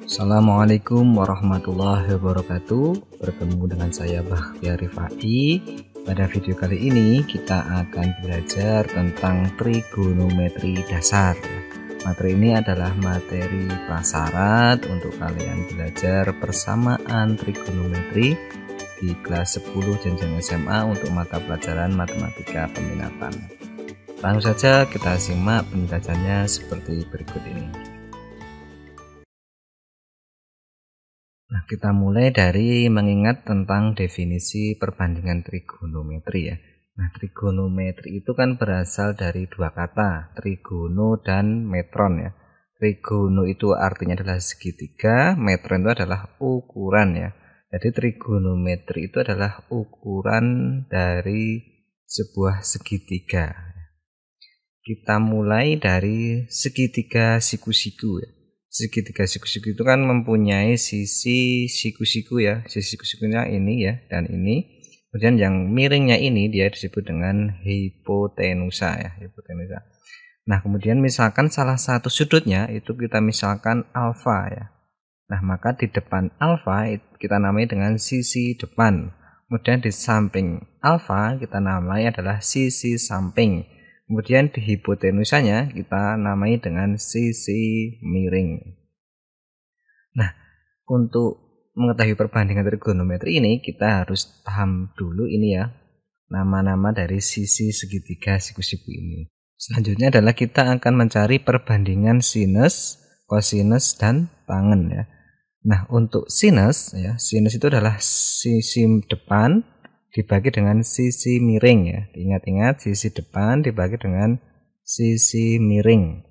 Assalamualaikum warahmatullahi wabarakatuh. Bertemu dengan saya Bakhtiar Rifai. Pada video kali ini kita akan belajar tentang trigonometri dasar. Materi ini adalah materi prasyarat untuk kalian belajar persamaan trigonometri di kelas 10 jenjang SMA untuk mata pelajaran matematika peminatan. Langsung saja kita simak penjelasannya seperti berikut ini. Nah, kita mulai dari mengingat tentang definisi perbandingan trigonometri ya. Nah, trigonometri itu kan berasal dari dua kata, trigono dan metron ya. Trigono itu artinya adalah segitiga, metron itu adalah ukuran ya. Jadi trigonometri itu adalah ukuran dari sebuah segitiga. Kita mulai dari segitiga siku-siku ya. Segitiga siku-siku itu kan mempunyai sisi siku-siku ya, sisi siku-sikunya ini ya dan ini. Kemudian yang miringnya ini dia disebut dengan hipotenusa ya, hipotenusa. Nah, kemudian misalkan salah satu sudutnya itu kita misalkan alfa ya. Nah, maka di depan alfa kita namai dengan sisi depan. Kemudian di samping alfa kita namai adalah sisi samping. Kemudian di hipotenusanya kita namai dengan sisi miring. Nah, untuk mengetahui perbandingan trigonometri ini kita harus paham dulu ini ya, nama-nama dari sisi segitiga siku-siku ini. Selanjutnya adalah kita akan mencari perbandingan sinus, kosinus, dan tangen ya. Nah, untuk sinus ya, sinus itu adalah sisi depan dibagi dengan sisi miring ya. Ingat-ingat sisi depan dibagi dengan sisi miring.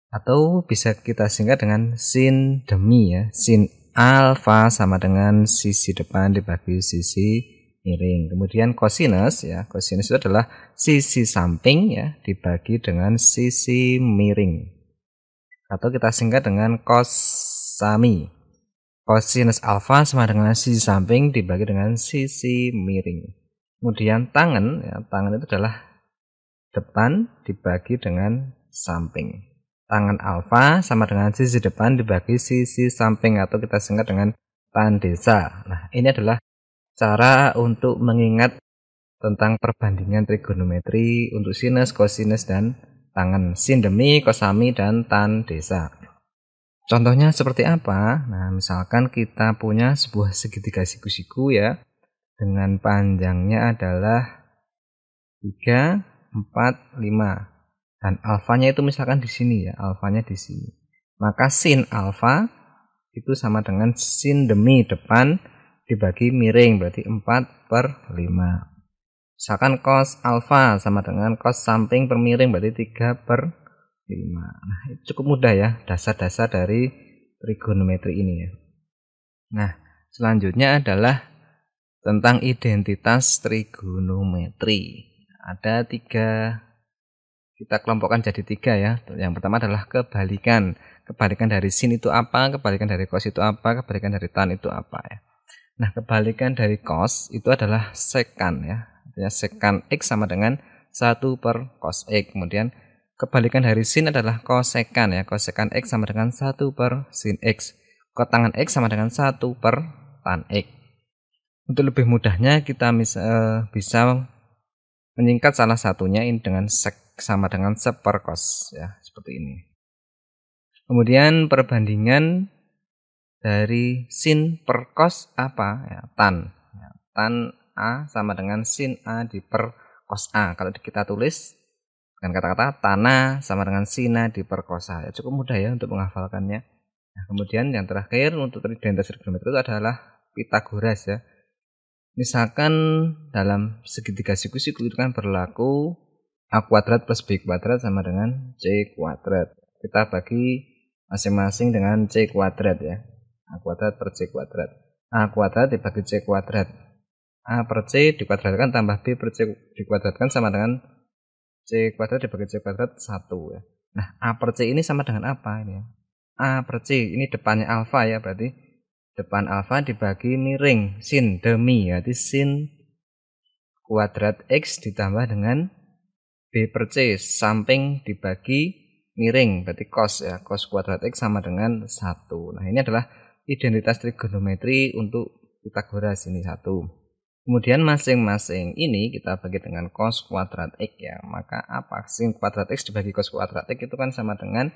Atau bisa kita singkat dengan sin demi ya. Sin alfa sama dengan sisi depan dibagi sisi miring. Kemudian kosinus ya. Kosinus itu adalah sisi samping ya dibagi dengan sisi miring. Atau kita singkat dengan kosami. Kosinus alfa sama dengan sisi samping dibagi dengan sisi miring. Kemudian tangen, ya, tangen itu adalah depan dibagi dengan samping. Tangen alfa sama dengan sisi depan dibagi sisi samping atau kita singkat dengan tandesa. Nah, ini adalah cara untuk mengingat tentang perbandingan trigonometri untuk sinus, kosinus, dan tangen. Sin demi, kosami, dan tandesa. Contohnya seperti apa? Nah, misalkan kita punya sebuah segitiga siku-siku ya, dengan panjangnya adalah 3, 4, 5. Dan alfanya itu misalkan di sini ya, alfanya di sini. Maka sin alfa itu sama dengan sin demi depan dibagi miring, berarti 4/5. Misalkan cos alfa sama dengan cos samping per miring, berarti 3/5. Nah, itu cukup mudah ya, dasar-dasar dari trigonometri ini ya. Nah, selanjutnya adalah tentang identitas trigonometri. Ada 3, kita kelompokkan jadi 3 ya. Yang pertama adalah kebalikan. Kebalikan dari sin itu apa, kebalikan dari cos itu apa, kebalikan dari tan itu apa ya. Nah, kebalikan dari cos itu adalah sekan ya. Artinya sekan x sama dengan 1/cos x. Kemudian kebalikan dari sin adalah kosekan ya. Kosekan x sama dengan 1/sin x. Kotangan x sama dengan 1/tan x. Untuk lebih mudahnya kita bisa menyingkat salah satunya ini dengan sek sama dengan 1/cos ya, seperti ini. Kemudian perbandingan dari sin per cos apa ya, tan. Ya, tan A sama dengan sin A di per cos A. Kalau kita tulis dengan kata-kata tanah sama dengan sina di per cos A. Ya, cukup mudah ya untuk menghafalkannya. Nah, kemudian yang terakhir untuk identitas trigonometri itu adalah Pitagoras ya. Misalkan dalam segitiga siku-siku itu kan berlaku A kuadrat plus B kuadrat sama dengan C kuadrat. Kita bagi masing-masing dengan C kuadrat ya. A kuadrat per C kuadrat. A kuadrat dibagi C kuadrat. A per C dikuadratkan tambah B per C dikuadratkan sama dengan C kuadrat dibagi C kuadrat 1 ya. Nah, A per C ini sama dengan apa ini ya? A per C ini depannya alfa ya, berarti depan alfa dibagi miring sin demi, berarti sin kuadrat X ditambah dengan B per C samping dibagi miring, berarti cos ya. Cos kuadrat X sama dengan 1. Nah, ini adalah identitas trigonometri untuk Pythagoras, ini 1. Kemudian masing-masing ini kita bagi dengan cos kuadrat X ya. Maka apa? Sin kuadrat X dibagi cos kuadrat X itu kan sama dengan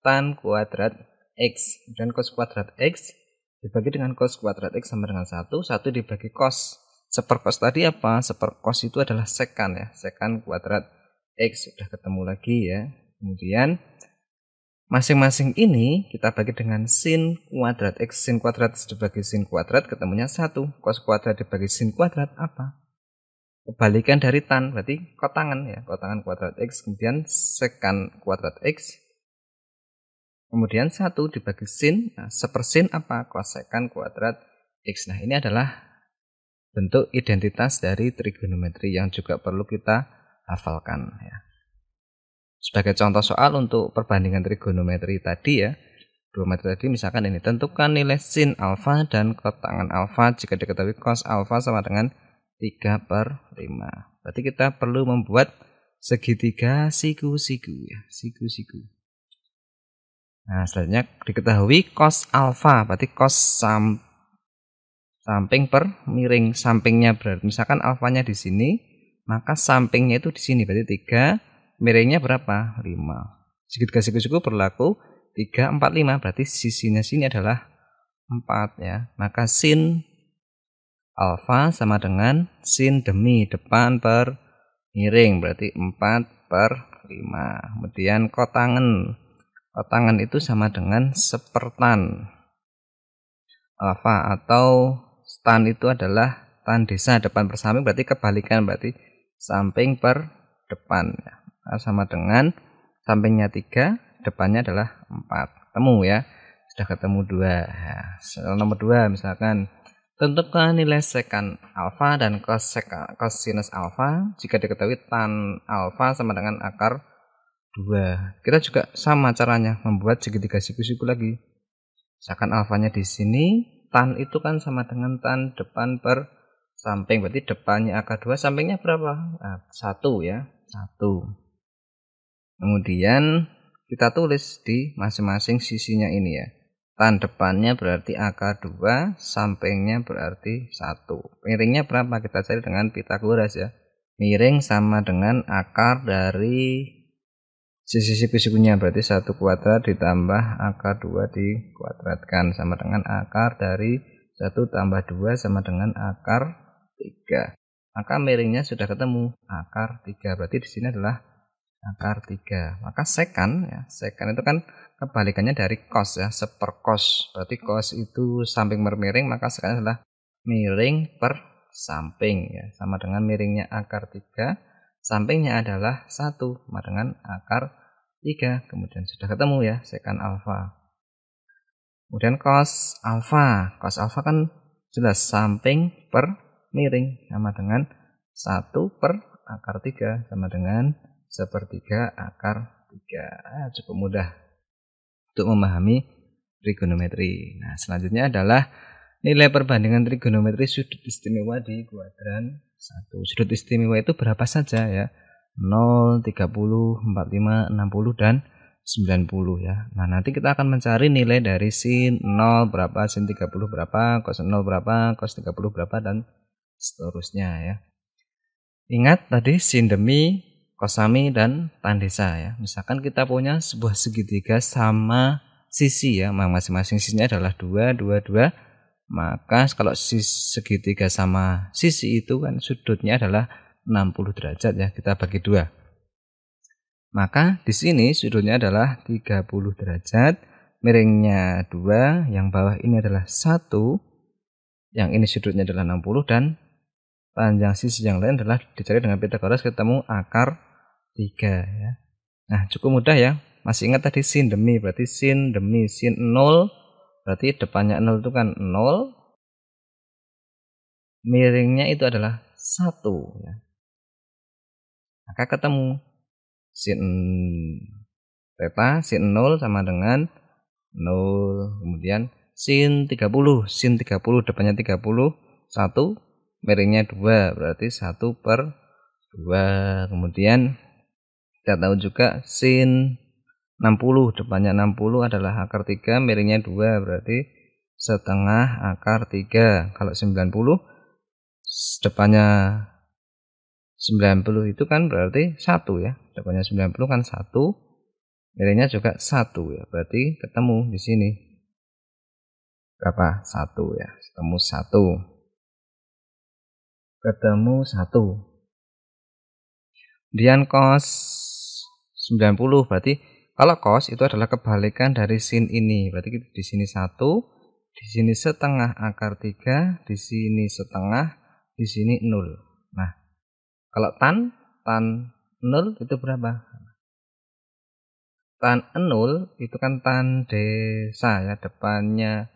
tan kuadrat X. Dan cos kuadrat X dibagi dengan cos kuadrat X sama dengan 1. 1 dibagi cos. Sepercos tadi apa? Sepercos itu adalah sekan ya. Sekan kuadrat X. Sudah ketemu lagi ya. Kemudian masing-masing ini kita bagi dengan sin kuadrat X. Sin kuadrat dibagi sin kuadrat ketemunya 1. Cos kuadrat dibagi sin kuadrat apa? Kebalikan dari tan, berarti kotangan ya. Kotangan kuadrat X. Kemudian sekan kuadrat X. Kemudian 1 dibagi sin. Nah, sepersin apa? Kosekan kuadrat X. Nah, ini adalah bentuk identitas dari trigonometri yang juga perlu kita hafalkan ya. Sebagai contoh soal untuk perbandingan trigonometri tadi ya, dua materi tadi misalkan ini, tentukan nilai sin alfa dan kotangan alfa jika diketahui cos alfa sama dengan 3/5. Berarti kita perlu membuat segitiga siku-siku ya, siku-siku. Nah, selanjutnya diketahui cos alfa, berarti cos samping per miring, sampingnya berarti misalkan alfanya di sini, maka sampingnya itu di sini, berarti 3. Miringnya berapa? 5. Segitiga siku-siku berlaku 3, 4, 5. Berarti sisinya sini adalah 4 ya. Maka sin alfa sama dengan sin demi depan per miring. Berarti 4/5. Kemudian kotangan. Kotangan itu sama dengan sepertan alfa, atau tan itu adalah tan desa depan per samping, berarti kebalikan, berarti samping per depan ya. Sama dengan sampingnya 3, depannya adalah 4. Ketemu ya. Sudah ketemu 2. Nah, soal nomor 2 misalkan, tentukan nilai sekan alfa dan cosinus alfa jika diketahui tan alfa sama dengan akar 2. Kita juga sama caranya, membuat segitiga siku-siku lagi. Misalkan alfanya di sini, tan itu kan sama dengan tan depan per samping, berarti depannya akar 2, sampingnya berapa? Nah, 1 ya. 1. Kemudian kita tulis di masing-masing sisinya ini ya. Tan depannya berarti akar 2, sampingnya berarti 1. Miringnya berapa? Kita cari dengan Pythagoras ya. Miring sama dengan akar dari sisi siku-sikunya, berarti 1 kuadrat ditambah akar 2 dikuadratkan sama dengan akar dari 1 tambah 2 sama dengan akar 3. Maka miringnya sudah ketemu, akar 3. Berarti di sini adalah akar 3. Maka sekan ya, sekan itu kan kebalikannya dari cos ya, sepercos. Berarti cos itu samping per miring, maka sekan adalah miring per samping ya, sama dengan miringnya akar 3, sampingnya adalah 1 sama dengan akar 3. Kemudian sudah ketemu ya sekan alfa. Kemudian cos alfa. Cos alfa kan jelas samping per miring sama dengan 1 per akar 3 sama dengan 1/3 akar 3. Cukup mudah untuk memahami trigonometri. Nah, selanjutnya adalah nilai perbandingan trigonometri sudut istimewa di kuadran 1. Sudut istimewa itu berapa saja ya? 0, 30, 45, 60, dan 90 ya. Nah, nanti kita akan mencari nilai dari sin 0 berapa, sin 30 berapa, cos 0 berapa, cos 30 berapa, dan seterusnya ya. Ingat tadi sin demi, kosami, dan tan desa ya. Misalkan kita punya sebuah segitiga sama sisi ya, masing-masing sisinya adalah 2, 2, 2. Maka kalau segitiga sama sisi itu kan sudutnya adalah 60 derajat ya, kita bagi 2. Maka di sini sudutnya adalah 30 derajat, miringnya 2, yang bawah ini adalah 1, yang ini sudutnya adalah 60, dan panjang sisi yang lain adalah dicari dengan Pythagoras, ketemu akar 3 ya. Nah, cukup mudah ya. Masih ingat tadi sin demi, berarti sin demi sin 0, berarti depannya 0 itu kan 0, miringnya itu adalah 1 ya. Maka ketemu sin theta, sin 0 sama dengan 0. Kemudian sin 30, sin 30 depannya 30, 1, miringnya 2, berarti 1/2. Kemudian kita tahu juga sin 60, depannya 60 adalah akar 3, miringnya 2, berarti setengah akar 3. Kalau 90, depannya 90 itu kan berarti 1 ya. Depannya 90 kan 1, miringnya juga 1 ya. Berarti ketemu di sini. Berapa? 1 ya. Ketemu 1. Ketemu 1. Kemudian cos 90, berarti kalau cos itu adalah kebalikan dari sin ini. Berarti di sini 1, di sini setengah akar 3, di sini setengah, di sini 0. Nah, kalau tan 0 itu berapa? Tan 0 itu kan tan desa ya, depannya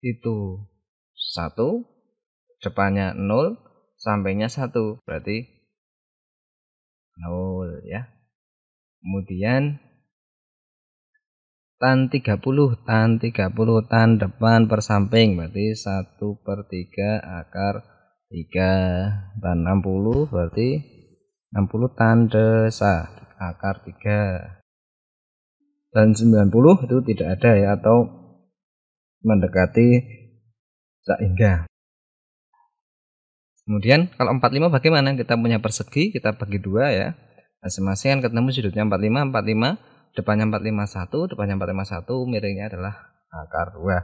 itu 1, depannya 0, sampainya 1, berarti 0 ya. Kemudian tan 30, tan depan per samping, berarti 1/3 akar 3. Tan 60 berarti 60 tan desa akar 3. Dan 90 itu tidak ada ya, atau mendekati sehingga. Kemudian kalau 45 bagaimana? Kita punya persegi, kita bagi 2 ya. Masing-masing kan ketemu sudutnya 45, depannya 451, depannya 451, miringnya adalah akar 2.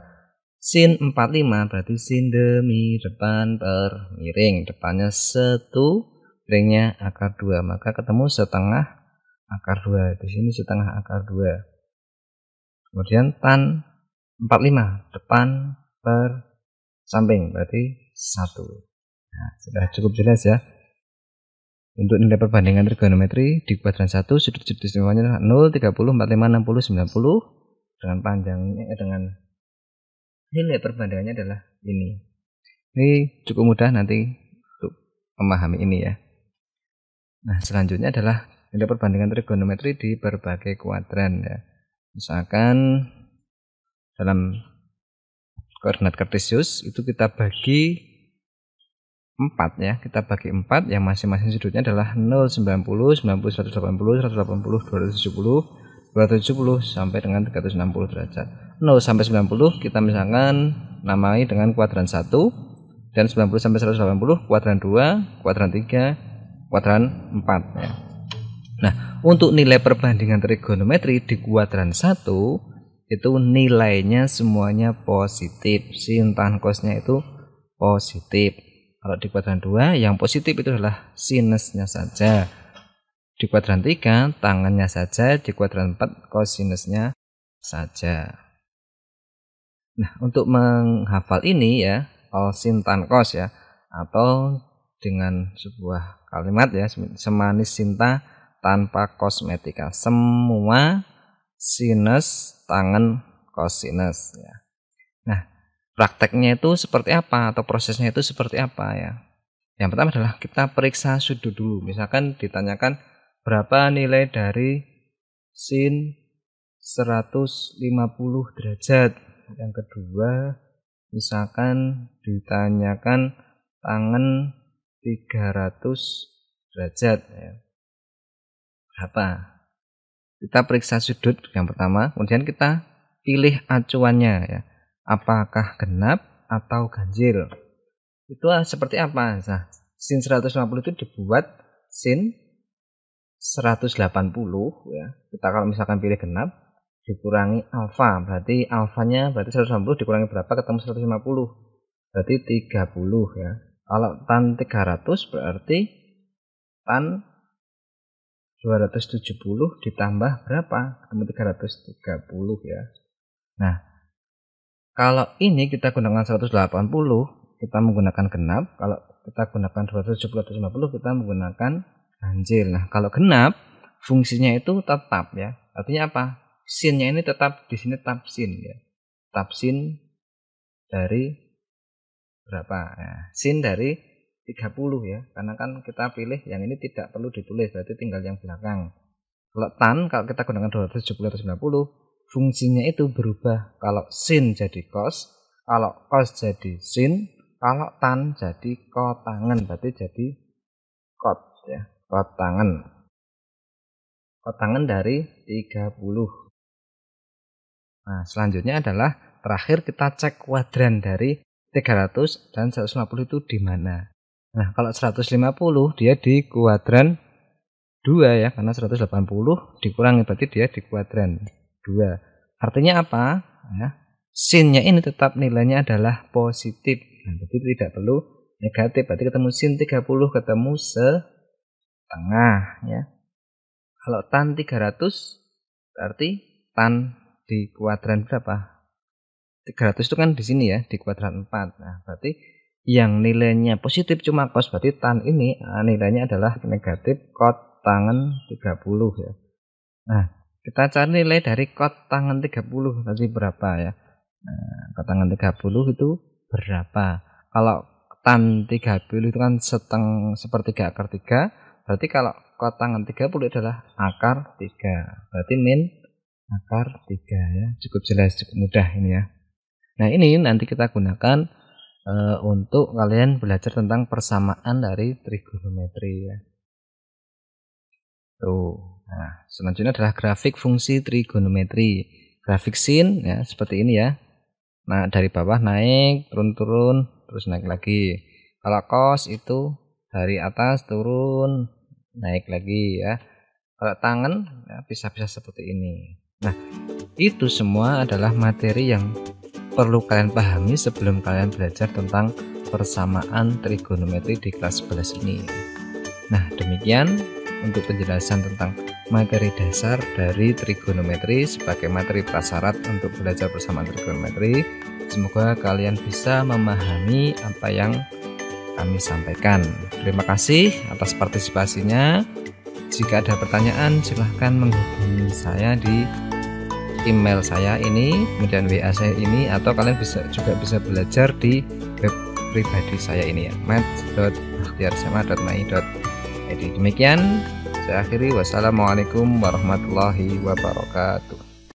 Sin 45 berarti sin demi depan per miring, depannya 1, miringnya akar 2, maka ketemu setengah akar 2. Di sini setengah akar 2. Kemudian tan 45 depan per samping berarti 1. Nah, sudah cukup jelas ya. Untuk nilai perbandingan trigonometri di kuadran 1, sudut-sudut istimewanya adalah 0, 30, 45, 60, 90. Dengan panjangnya dengan nilai perbandingannya adalah ini. Ini cukup mudah nanti untuk memahami ini ya. Nah, selanjutnya adalah nilai perbandingan trigonometri di berbagai kuadran ya. Misalkan dalam koordinat kartesius itu kita bagi 4 ya, kita bagi 4 yang masing-masing sudutnya adalah 0, 90, 90, 180, 180, 270, 270 sampai dengan 360 derajat. 0 sampai 90 kita misalkan namai dengan kuadran 1, dan 90 sampai 180 kuadran 2, kuadran 3, kuadran 4 ya. Nah, untuk nilai perbandingan trigonometri di kuadran 1 itu nilainya semuanya positif. Sin tan cosnya itu positif. Kalau di kuadran 2 yang positif itu adalah sinusnya saja. Di kuadran 3 tangannya saja, di kuadran 4 kosinusnya saja. Nah, untuk menghafal ini ya, sin tan cos ya, atau dengan sebuah kalimat ya, semanis cinta tanpa kosmetika. Semua sinus tangan kosinus ya. Nah, prakteknya itu seperti apa atau prosesnya itu seperti apa ya? Yang pertama adalah kita periksa sudut dulu. Misalkan ditanyakan berapa nilai dari sin 150 derajat. Yang kedua, misalkan ditanyakan tangan 300 derajat ya. Berapa? Kita periksa sudut yang pertama, kemudian kita pilih acuannya ya. Apakah genap atau ganjil? Itu seperti apa? Nah, sin 150 itu dibuat sin 180 ya. Kita kalau misalkan pilih genap dikurangi alfa, berarti alfanya berarti 180 dikurangi berapa ketemu 150? Berarti 30 ya. Kalau tan 300 berarti tan 270 ditambah berapa? Ketemu 330 ya. Nah, kalau ini kita gunakan 180, kita menggunakan genap. Kalau kita gunakan 270 atau 50, kita menggunakan ganjil. Nah, kalau genap, fungsinya itu tetap ya. Artinya apa? Sinnya ini tetap di sini tetap sin ya. Tetap sin dari berapa? Nah, sin dari 30 ya. Karena kan kita pilih yang ini tidak perlu ditulis, berarti tinggal yang belakang. Kalau tan, kalau kita gunakan 270 atau 90, fungsinya itu berubah. Kalau sin jadi cos, kalau cos jadi sin, kalau tan jadi kotangan, berarti jadi kot ya, kotangan. kotangan dari 30. Nah, selanjutnya adalah terakhir kita cek kuadran dari 300 dan 150 itu di mana. Nah, kalau 150 dia di kuadran 2 ya, karena 180 dikurangi berarti dia di kuadran 2. Artinya apa? Ya, sinnya ini tetap nilainya adalah positif. Nah, berarti tidak perlu negatif. Berarti ketemu sin 30 ketemu setengah ya. Kalau tan 300 berarti tan di kuadran berapa? 300 itu kan di sini ya, di kuadran 4. Nah, berarti yang nilainya positif cuma cos, berarti tan ini nilainya adalah negatif cot tangen 30 ya. Nah, kita cari nilai dari cot tangen 30 tadi berapa ya. Nah, cot tangen 30 itu berapa? Kalau tan 30 itu kan sepertiga akar 3, berarti kalau cot tangen 30 adalah akar 3. Berarti min akar 3 ya. Cukup jelas, cukup mudah ini ya. Nah, ini nanti kita gunakan untuk kalian belajar tentang persamaan dari trigonometri ya. Tuh. Nah, selanjutnya adalah grafik fungsi trigonometri. Grafik sin ya seperti ini ya. Nah, dari bawah naik, turun-turun, terus naik lagi. Kalau cos itu dari atas turun, naik lagi ya. Kalau tangan ya bisa-bisa seperti ini. Nah, itu semua adalah materi yang perlu kalian pahami sebelum kalian belajar tentang persamaan trigonometri di kelas 11 ini. Nah, demikian untuk penjelasan tentang materi dasar dari trigonometri sebagai materi prasyarat untuk belajar persamaan trigonometri. Semoga kalian bisa memahami apa yang kami sampaikan. Terima kasih atas partisipasinya. Jika ada pertanyaan silahkan menghubungi saya di email saya ini, kemudian WA saya ini, atau kalian juga bisa belajar di web pribadi saya ini ya, maths.bakhtiarsama.my.id. Demikian saya akhiri, wassalamualaikum warahmatullahi wabarakatuh.